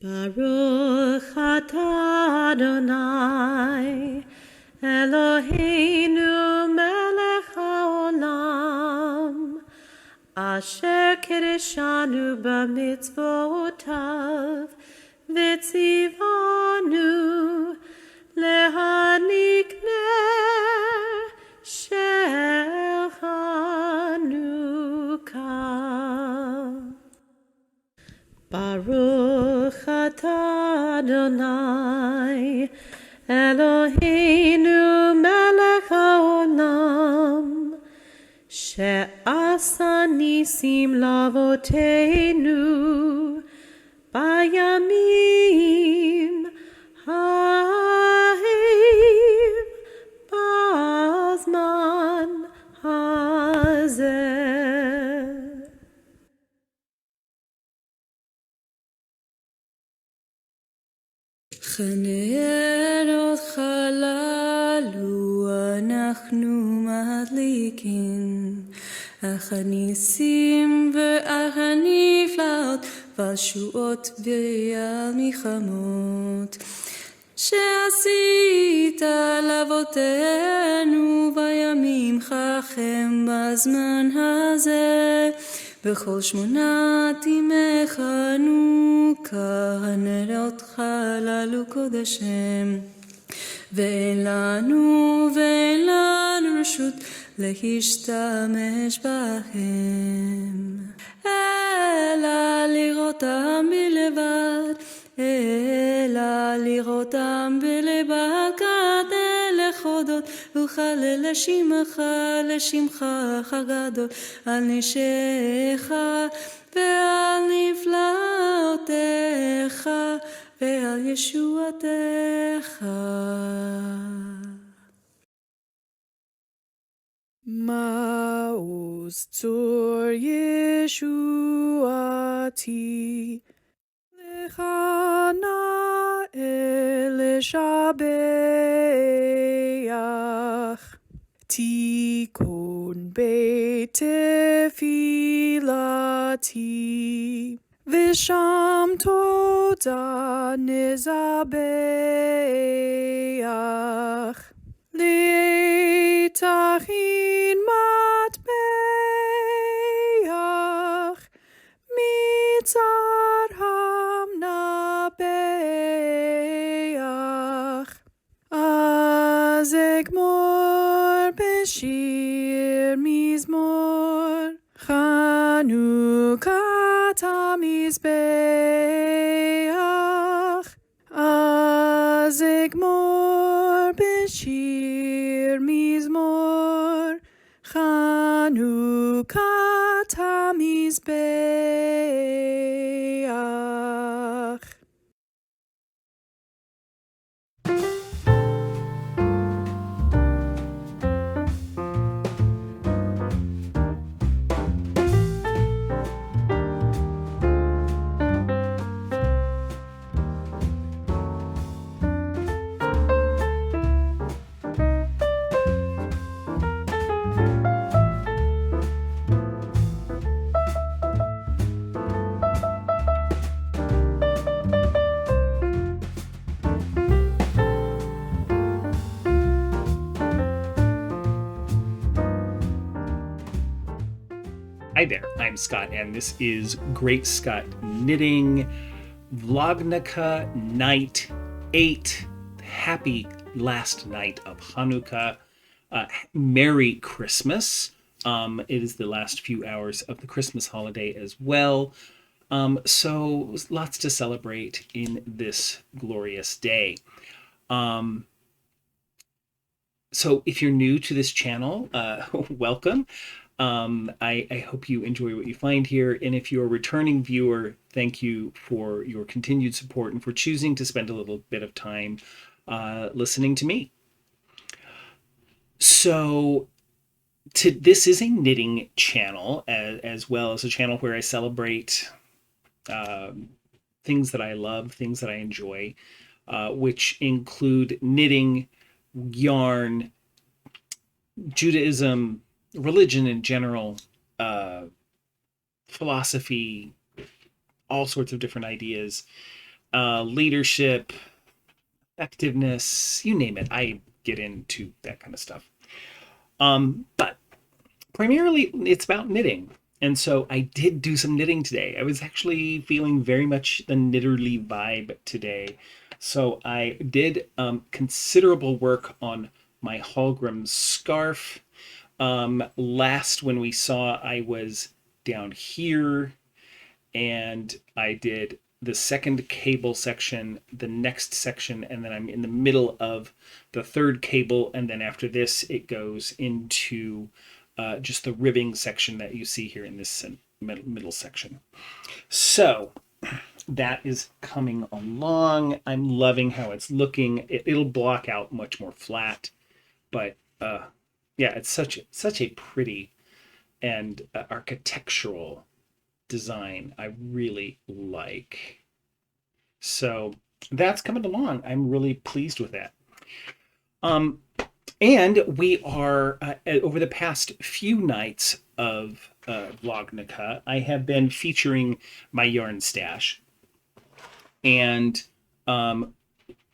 Baruch atah Adonai Eloheinu melech haolam asher kiddushanu b'mitzvotav v'tzivanu lehanik ner shel Hanukkah. Baruch atah Adonai Eloheinu melech haolam she'asa nisim lavoteinu bayamim ha'im bazman hazeh. חנרות חללו אנחנו מדליקים, אך הניסים ואך הנפלאות והשועות ועל מלחמות שעשית לאבותינו בימים חכם בזמן הזה. בכל 8 ימי חנוכה הנרות חללו קודשם, ואין לנו רשות להשתמש בהם, אלא לראותם בלבד, כדי לחודות ולחלל לשמך הגדול על נשיך ועל נפלאותיך ועל ישועתך. מעוז צור ישועתי לך נאה לשבח, תיקון בית תפילתי ושם תודה נזבח, לעת תכין מטבח מצר המנבח, אז אגמור בשיר מזמור חנוכת המזבח, אז אגמור בשיר מזמור חנוכת המזבח. Hi there, I'm Scott, and this is GreatScott Knitting, Vlognukkah Night 8. Happy last night of Hanukkah. Merry Christmas. It is the last few hours of the Christmas holiday as well. So lots to celebrate in this glorious day. So if you're new to this channel, welcome. I hope you enjoy what you find here. And if you're a returning viewer, thank you for your continued support and for choosing to spend a little bit of time listening to me. So this is a knitting channel as well as a channel where I celebrate things that I love, things that I enjoy, which include knitting, yarn, Judaism, religion in general, philosophy, all sorts of different ideas. leadership, effectiveness, you name it. I get into that kind of stuff. But primarily it's about knitting. And so I did do some knitting today. I was actually feeling very much the knitterly vibe today. So I did considerable work on my Hallgrim scarf. Last when we saw, I was down here and I did the second cable section, the next section, and then I'm in the middle of the third cable. And then after this, it goes into just the ribbing section that you see here in this middle section. So that is coming along. I'm loving how it's looking. It'll block out much more flat, but yeah, it's such a pretty and architectural design I really like. So that's coming along. I'm really pleased with that. And we are, over the past few nights of Vlognukkah, I have been featuring my yarn stash. And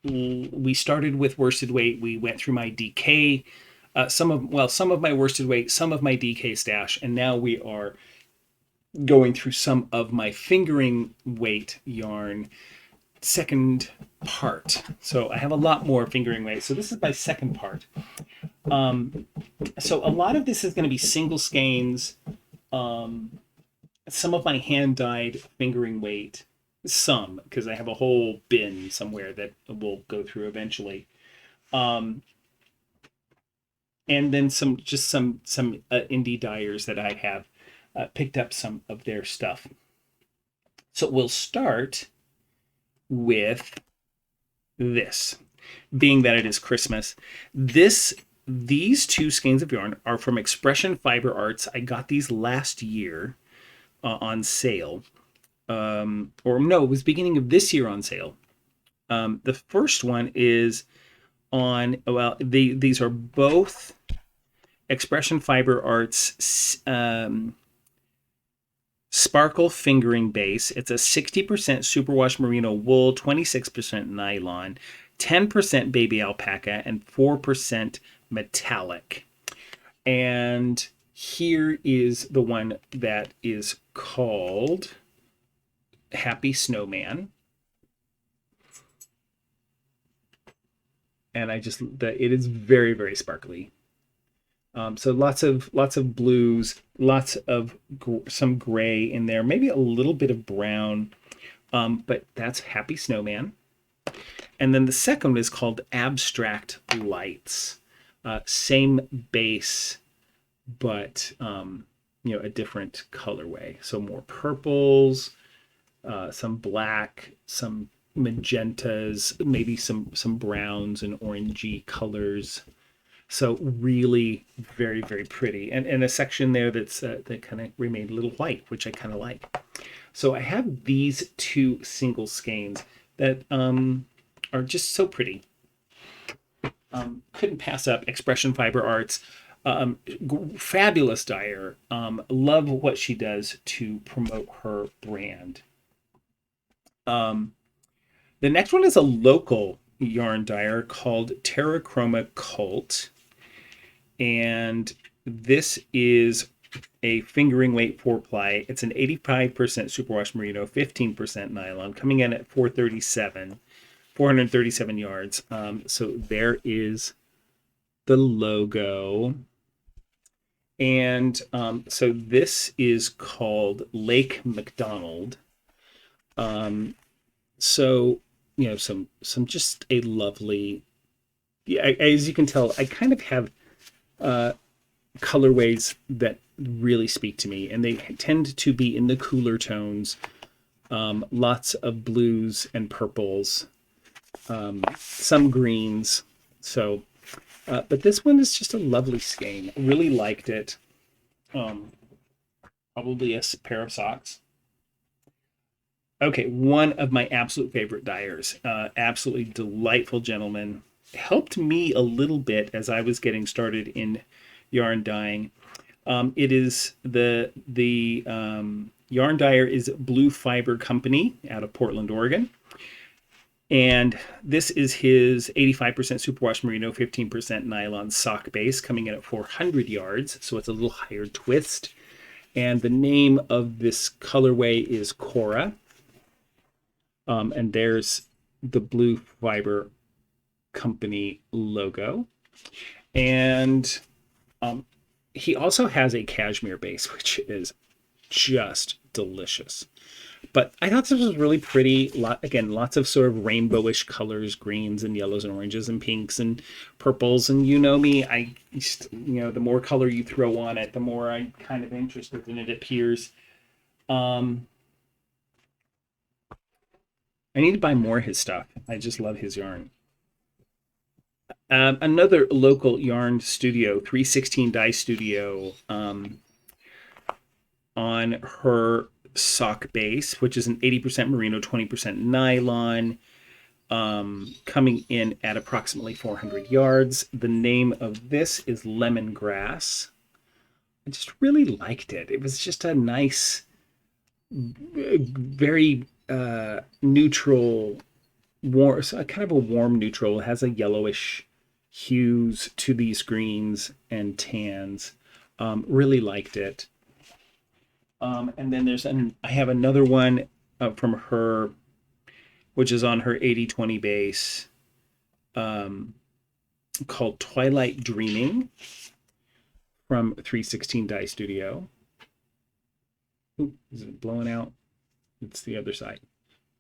we started with worsted weight. We went through my DK, some of my worsted weight, some of my DK stash, and now we are going through some of my fingering weight yarn second part. So I have a lot more fingering weight. So this is my second part. So a lot of this is going to be single skeins, some of my hand dyed fingering weight, some because I have a whole bin somewhere that we'll go through eventually, and then some indie dyers that I have picked up some of their stuff. So we'll start with this, being that it is Christmas. These two skeins of yarn are from Expression Fiber Arts. I got these last year on sale. Or no, it was beginning of this year on sale. The first one is on, well, these are both Expression Fiber Arts Sparkle Fingering Base. It's a 60% superwash merino wool, 26% nylon, 10% baby alpaca, and 4% metallic. And here is the one that is called Happy Snowman. And it is very, very sparkly. So lots of blues, lots of some gray in there, maybe a little bit of brown, but that's Happy Snowman. And then the second one is called Abstract Lights. Same base, but a different colorway. So more purples, some black, some magentas, maybe some browns and orangey colors. So really very, very pretty. And a section there that kind of remained a little white, which I kind of like. So I have these two single skeins that are just so pretty. Couldn't pass up Expression Fiber Arts. Fabulous dyer. Love what she does to promote her brand. The next one is a local yarn dyer called Terrachroma Cult. And this is a fingering weight 4-ply. It's an 85% superwash merino, 15% nylon, coming in at 437 yards. So there is the logo. And so this is called Lake McDonald. So, some just a lovely, as you can tell, I kind of have colorways that really speak to me, and they tend to be in the cooler tones. Lots of blues and purples, some greens. So, but this one is just a lovely skein. Really liked it. Probably a pair of socks. Okay, one of my absolute favorite dyers. Absolutely delightful gentleman. Helped me a little bit as I was getting started in yarn dyeing. It is the yarn dyer is Blue Fiber Company out of Portland, Oregon. And this is his 85% superwash merino, 15% nylon sock base, coming in at 400 yards. So it's a little higher twist. And the name of this colorway is Cora. And there's the Blue Fiber Company logo. And he also has a cashmere base, which is just delicious. But I thought this was really pretty. Again, lots of sort of rainbowish colors, greens and yellows and oranges and pinks and purples. And you know me, I just, the more color you throw on it, the more I'm kind of interested in it appears. I need to buy more of his stuff. I just love his yarn. Another local yarn studio, 316 Dye Studio, on her sock base, which is an 80% merino, 20% nylon, coming in at approximately 400 yards. The name of this is Lemongrass. I just really liked it. It was just a nice, very neutral, warm, kind of a warm neutral. It has a yellowish hues to these greens and tans. Really liked it. And then I have another one from her, which is on her 80/20 base, called Twilight Dreaming from 316 Dye Studio. Ooh, is it blowing out? It's the other side.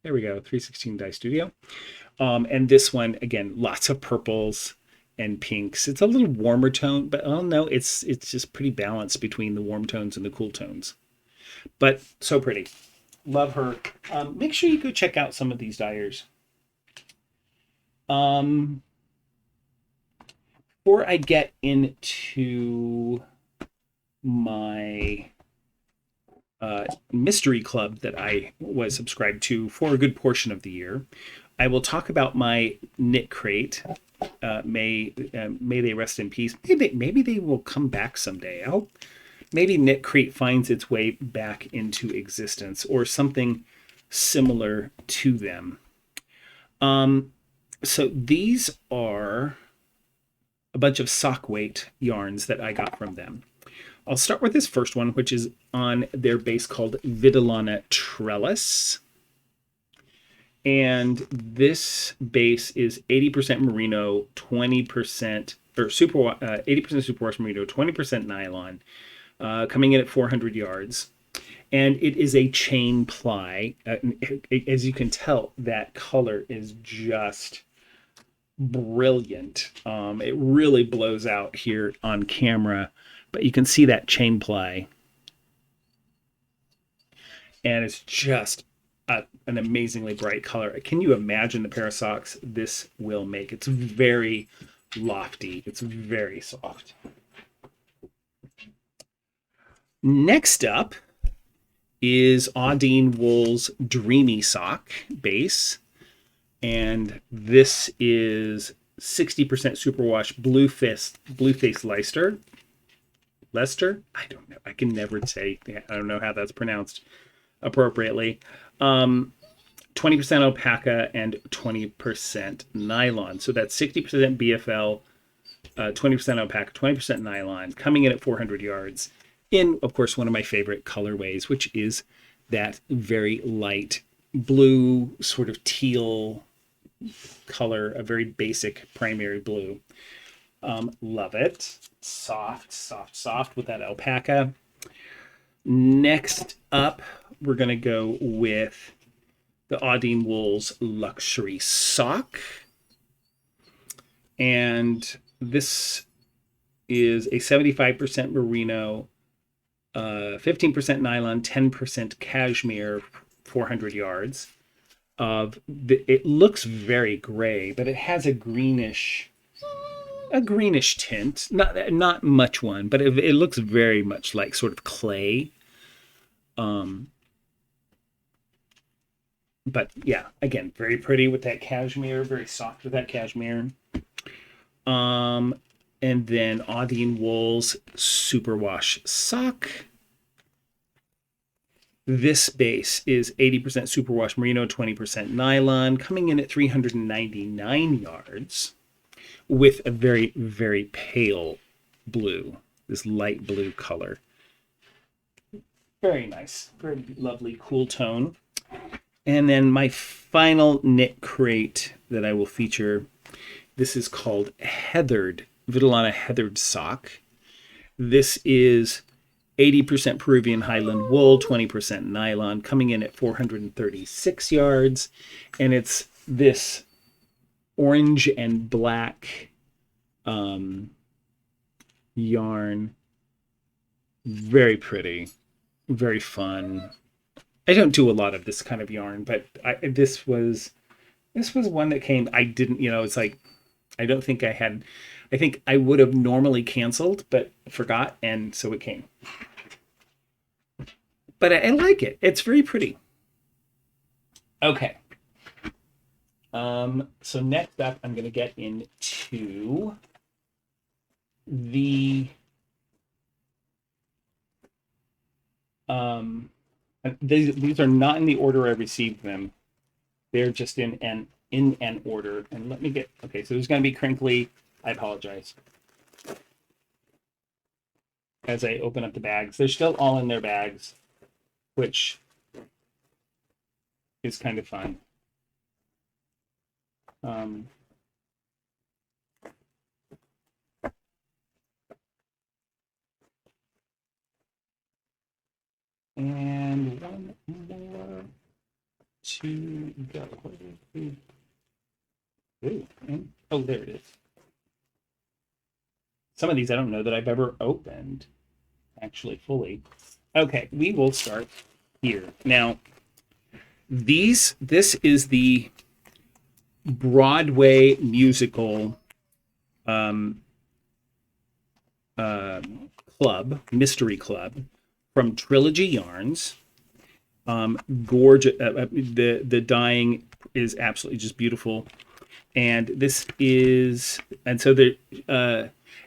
There we go, 316 Dye Studio. And this one, again, lots of purples and pinks. It's a little warmer tone, but oh no, it's just pretty balanced between the warm tones and the cool tones. But so pretty. Love her. Make sure you go check out some of these dyers. Before I get into my mystery club that I was subscribed to for a good portion of the year, I will talk about my knit crate. May they rest in peace. Maybe they will come back someday. Maybe Knit Crate finds its way back into existence or something similar to them. So these are a bunch of sock weight yarns that I got from them. I'll start with this first one, which is on their base called Vidalana Trellis. And this base is 80% merino, 20% or 80% superwash merino, 20% nylon. Coming in at 400 yards. And it is a chain ply. As you can tell, that color is just brilliant. It really blows out here on camera, but you can see that chain ply. And it's just an amazingly bright color. Can you imagine the pair of socks this will make? It's very lofty. It's very soft. Next up is Audine Wool's Dreamy Sock base. And this is 60% superwash Blueface Leicester. I don't know. I can never say. I don't know how that's pronounced appropriately. 20% alpaca and 20% nylon. So that's 60% BFL, 20% alpaca, 20% nylon, coming in at 400 yards. In, of course, one of my favorite colorways, which is that very light blue, sort of teal color, a very basic primary blue. Love it. Soft, soft, soft with that alpaca. Next up, we're going to go with the Audine Wool's Luxury Sock. And this is a 75% merino, 15% nylon, 10% cashmere, 400 yards. It looks very gray, but it has a greenish tint. Not much one, but it looks very much like sort of clay. But yeah, again, very pretty with that cashmere, very soft with that cashmere. And then Audine Wool's Superwash Sock. This base is 80% superwash merino, 20% nylon, coming in at 399 yards with a very, very pale blue, this light blue color. Very nice, very lovely, cool tone. And then my final knit crate that I will feature, this is called Heathered, Vitellana Heathered Sock. This is 80% Peruvian Highland wool, 20% nylon, coming in at 436 yards. And it's this orange and black yarn. Very pretty, very fun. I don't do a lot of this kind of yarn, but this was one that came. I didn't, it's like, I don't think I had, I think I would have normally canceled, but forgot, and so it came. But I like it. It's very pretty. Okay. So next up, I'm going to get into the these are not in the order I received them. They're just in an order. And let me get, okay, so there's going to be crinkly. I apologize. As I open up the bags, they're still all in their bags, which is kind of fun. And one more to go. Ooh, oh, there it is. Some of these I don't know that I've ever opened, actually, fully. Okay, we will start here. Now, this is the Broadway musical club, mystery club, from Trilogy Yarns. Gorgeous. The dyeing is absolutely just beautiful. And this is, and so the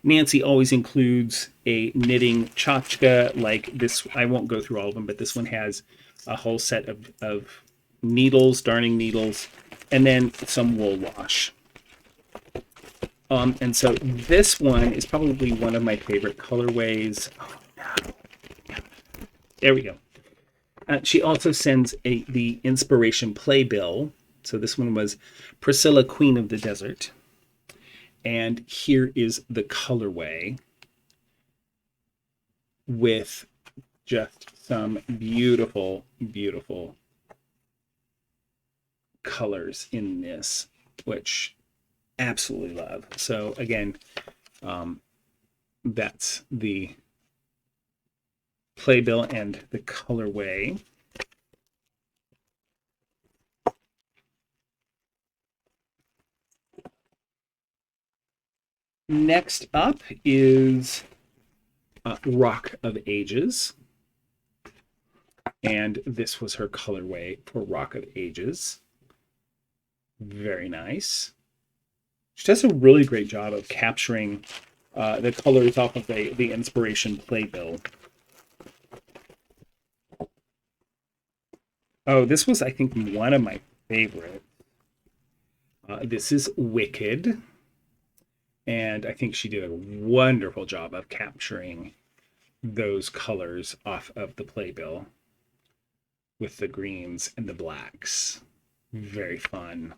Nancy always includes a knitting tchotchke like this. I won't go through all of them, but this one has a whole set of needles, darning needles, and then some wool wash. And so this one is probably one of my favorite colorways. Oh, no. There we go. She also sends the inspiration playbill. So this one was Priscilla, Queen of the Desert. And here is the colorway with just some beautiful, beautiful colors in this, which absolutely love. So again, that's the playbill and the colorway. Next up is Rock of Ages. And this was her colorway for Rock of Ages. Very nice. She does a really great job of capturing the colors off of the inspiration playbill. Oh, this was, I think, one of my favorites. This is Wicked. And I think she did a wonderful job of capturing those colors off of the playbill with the greens and the blacks. Very fun.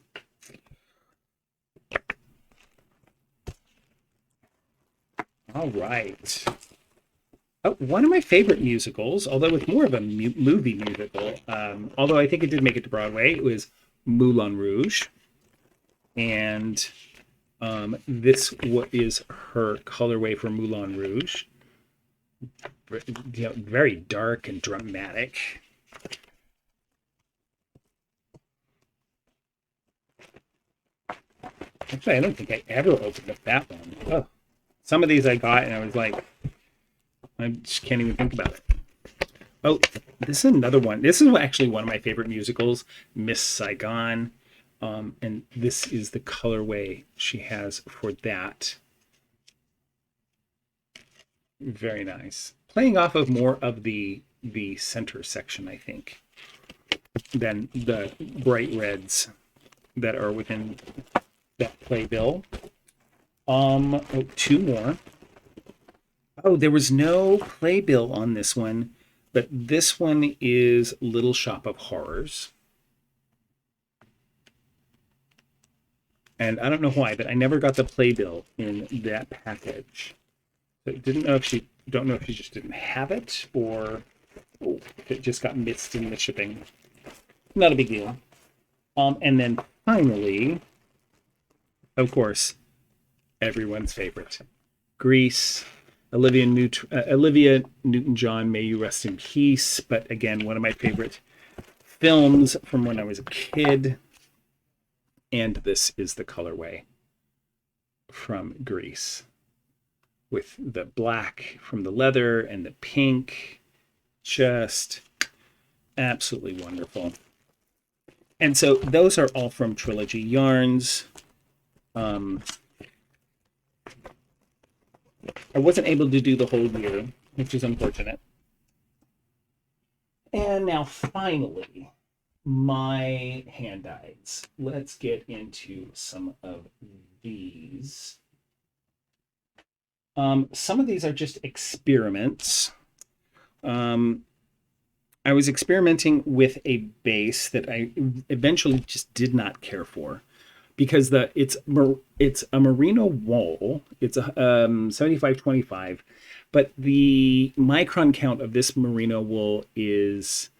All right. Oh, one of my favorite musicals, although it's more of a movie musical, although I think it did make it to Broadway, it was Moulin Rouge. And this is her colorway for Moulin Rouge. Very dark and dramatic. Actually, I don't think I ever opened up that one. Oh, some of these I got and I was like, I just can't even think about it. Oh, this is another one. This is actually one of my favorite musicals, Miss Saigon. And this is the colorway she has for that. Very nice. Playing off of more of the the center section, I think, than the bright reds that are within that playbill. Two more. Oh, there was no playbill on this one, but this one is Little Shop of Horrors. And I don't know why, but I never got the playbill in that package. So don't know if she just didn't have it, or if it just got missed in the shipping. Not a big deal. And then finally, of course, everyone's favorite, Grease. Olivia Newton-John, may you rest in peace. But again, one of my favorite films from when I was a kid. And this is the colorway from Grease, with the black from the leather and the pink. Just absolutely wonderful. And so those are all from Trilogy Yarns. I wasn't able to do the whole year, which is unfortunate. And now finally, my hand dyes. Let's get into some of these. Some of these are just experiments. I was experimenting with a base that I eventually just did not care for, because it's a merino wool. It's a 75/25, but the micron count of this merino wool is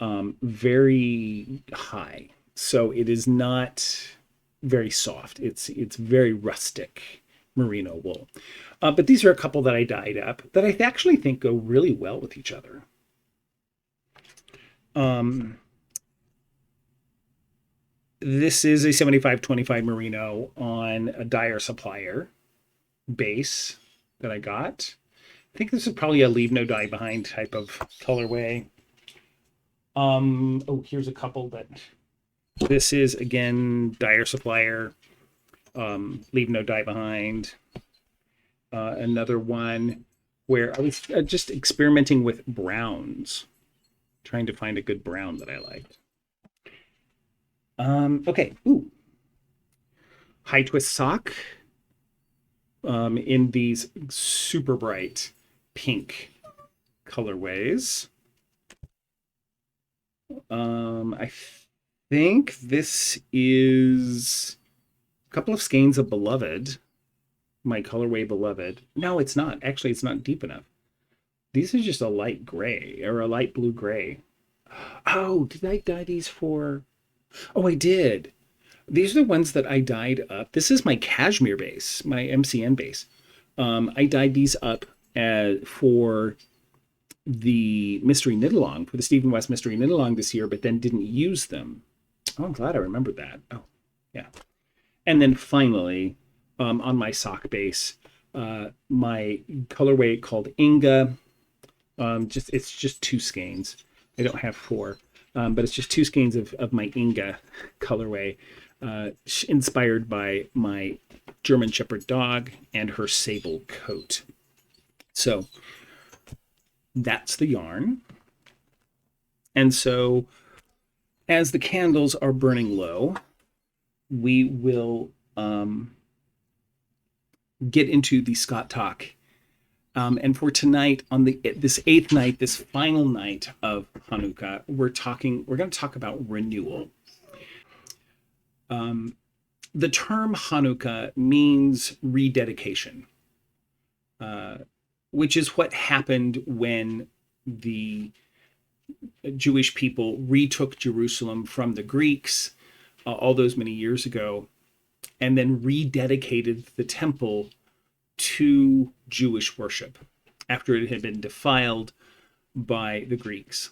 very high, so it is not very soft. It's very rustic merino wool. But these are a couple that I dyed up that I actually think go really well with each other. This is a 75/25 merino on a dyer supplier base that I got. I think this is probably a leave no dye behind type of colorway. Here's a couple that this is, again, dyer supplier, leave no dye behind. Another one where I was just experimenting with browns, trying to find a good brown that I liked. Okay. High twist sock in these super bright pink colorways. I think this is a couple of skeins of Beloved, my colorway Beloved. No, it's not. Actually, it's not deep enough. These are just a light gray or a light blue gray. Oh, did I dye these for... Oh, I did. These are the ones that I dyed up. This is my cashmere base, my MCN base. I dyed these up for the Mystery Knit-Along, for the Stephen West Mystery Knit-Along this year, but then didn't use them. Oh, I'm glad I remembered that. Oh, yeah. And then finally, on my sock base, my colorway called Inga. It's just 2 skeins. I don't have 4. But it's just 2 skeins of my Inga colorway, inspired by my German Shepherd dog and her sable coat. So that's the yarn. And so as the candles are burning low, we will get into the Scott Talk. And for tonight, on this 8th night, this final night of Hanukkah, we're going to talk about renewal. The term Hanukkah means rededication, which is what happened when the Jewish people retook Jerusalem from the Greeks all those many years ago, and then rededicated the temple to Jewish worship after it had been defiled by the Greeks.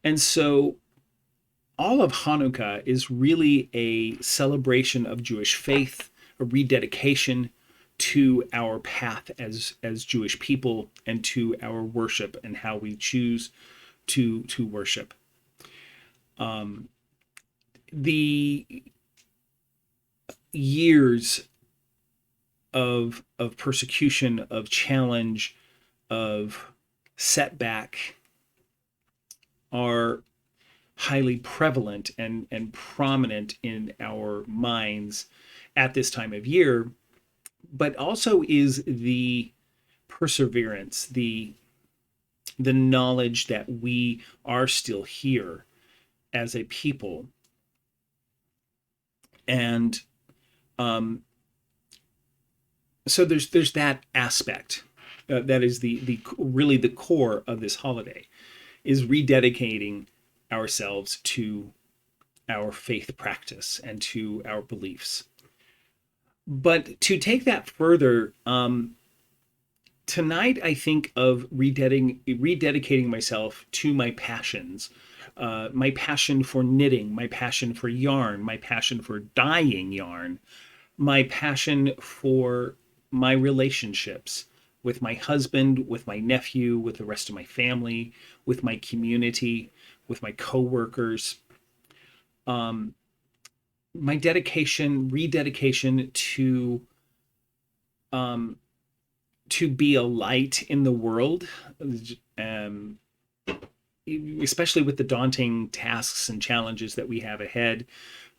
And so all of Hanukkah is really a celebration of Jewish faith, a rededication to our path as Jewish people and to our worship and how we choose to worship. The years of persecution, of challenge, of setback are highly prevalent and prominent in our minds at this time of year, but also is the perseverance, the knowledge that we are still here as a people. And so there's that aspect that is the really the core of this holiday, is rededicating ourselves to our faith practice and to our beliefs. But to take that further, tonight I think of rededicating myself to my passions, my passion for knitting, my passion for yarn, my passion for dyeing yarn, my passion for my relationships with my husband, with my nephew, with the rest of my family, with my community, with my coworkers. My rededication to be a light in the world, especially with the daunting tasks and challenges that we have ahead,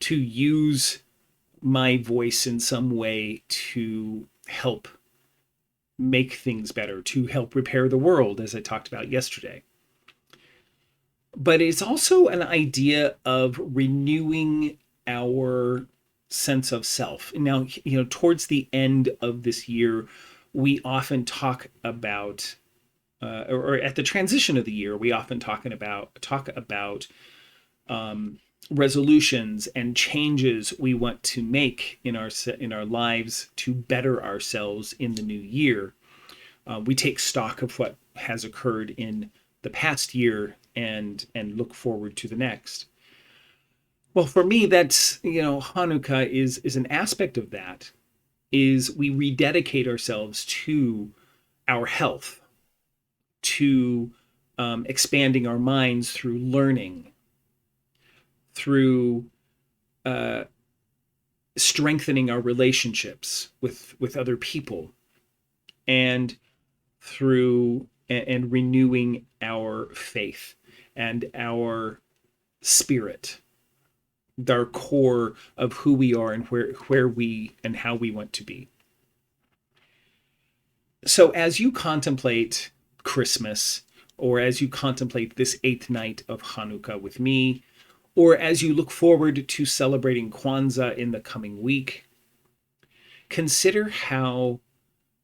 to use my voice in some way to help make things better, to help repair the world, as I talked about yesterday. But it's also an idea of renewing our sense of self. Now, towards the end of this year, we often talk about, or at the transition of the year, we often talk about resolutions and changes we want to make in our lives to better ourselves in the new year. We take stock of what has occurred in the past year and look forward to the next. Well, for me, that's, Hanukkah is an aspect of that, is we rededicate ourselves to our health, to expanding our minds through learning, through strengthening our relationships with other people, and through and renewing our faith and our spirit, our core of who we are and where we and how we want to be. So as you contemplate Christmas, or as you contemplate this 8th night of Hanukkah with me, or as you look forward to celebrating Kwanzaa in the coming week, consider how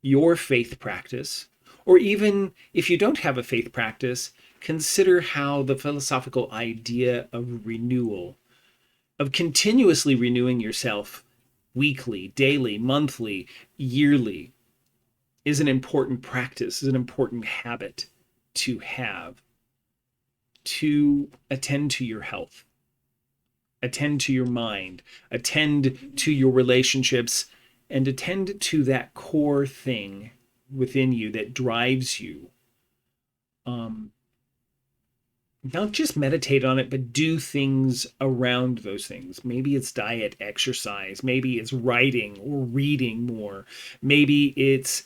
your faith practice, or even if you don't have a faith practice, consider how the philosophical idea of renewal, of continuously renewing yourself weekly, daily, monthly, yearly, is an important practice, is an important habit to have, to attend to your health, attend to your mind, attend to your relationships, and attend to that core thing within you that drives you. Not just meditate on it, but do things around those things. Maybe it's diet, exercise. Maybe it's writing or reading more. Maybe it's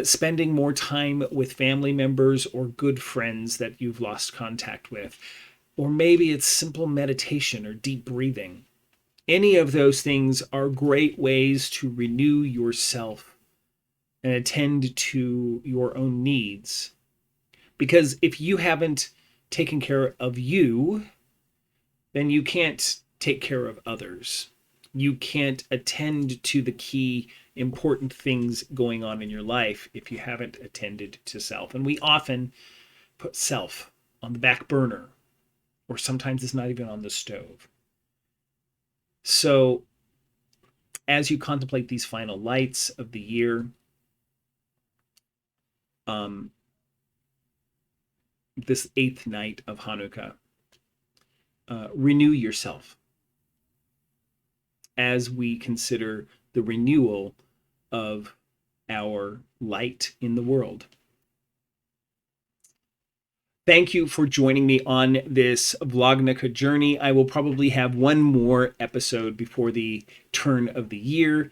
spending more time with family members or good friends that you've lost contact with. Or maybe it's simple meditation or deep breathing. Any of those things are great ways to renew yourself and attend to your own needs. Because if you haven't taken care of you, then you can't take care of others. You can't attend to the key important things going on in your life if you haven't attended to self. And we often put self on the back burner, or sometimes it's not even on the stove. So as you contemplate these final lights of the year, this 8th night of Hanukkah, renew yourself as we consider the renewal of our light in the world. Thank you for joining me on this Vlognukkah journey. I will probably have one more episode before the turn of the year.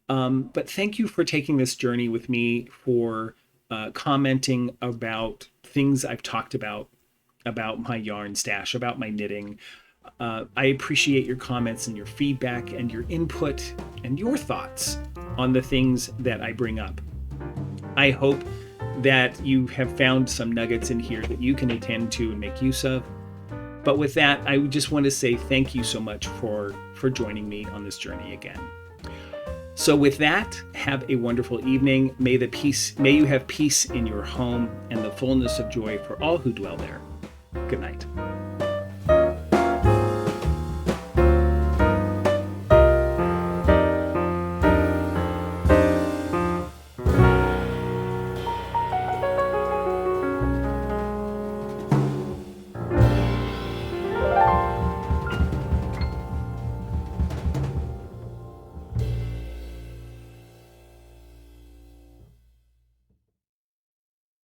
But thank you for taking this journey with me, for commenting about things I've talked about my yarn stash, about my knitting. I appreciate your comments and your feedback and your input and your thoughts on the things that I bring up. I hope that you have found some nuggets in here that you can attend to and make use of. But with that, I just want to say thank you so much for joining me on this journey again. So with that, have a wonderful evening. May you have peace in your home and the fullness of joy for all who dwell there. Good night.